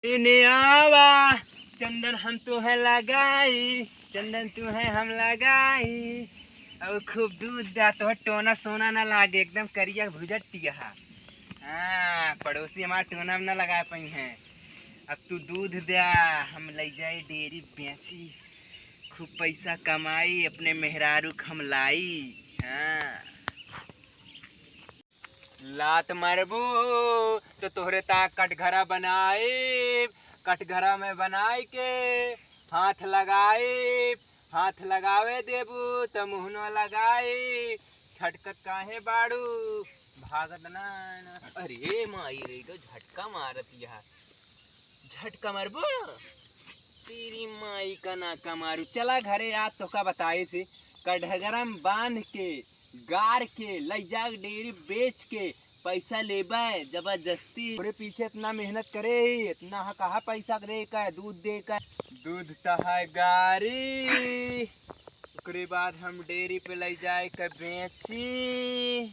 इन्हें आवा चंदन हम तुम्हें लगाई, चंदन तुम्हें हम लगाई और खूब दूध दा तो टोना सोना ना लागे, एकदम करिया भुजटिया। हाँ, पड़ोसी हमारे टोना में ना लगा पाई हैं। अब तू दूध दे, हम ले जाए डेयरी बेची, खूब पैसा कमाई, अपने मेहरारू हम लाई। हाँ, लात मारबू तो तोहरे ता कटघरा बनाए, कटघरा में बनाए के हाथ लगाए, हाथ लगावे देबू तो मुहनो लगाए। छटकत काहे बाड़ू, भागत ना। अरे माई रे तो झटका मारत यार, झटका मारबू तेरी माई का नाका मारू। चला घरे आज तो का बताए से कटघरा में बांध के गार के लई जा डेयरी बेच के पैसा लेबे जबरदस्ती। पूरे पीछे इतना मेहनत करे, इतना कहा पैसा दे का दूध दे का, दूध चाहे गारी, उसके बाद हम डेयरी पे ले जाए के बेची।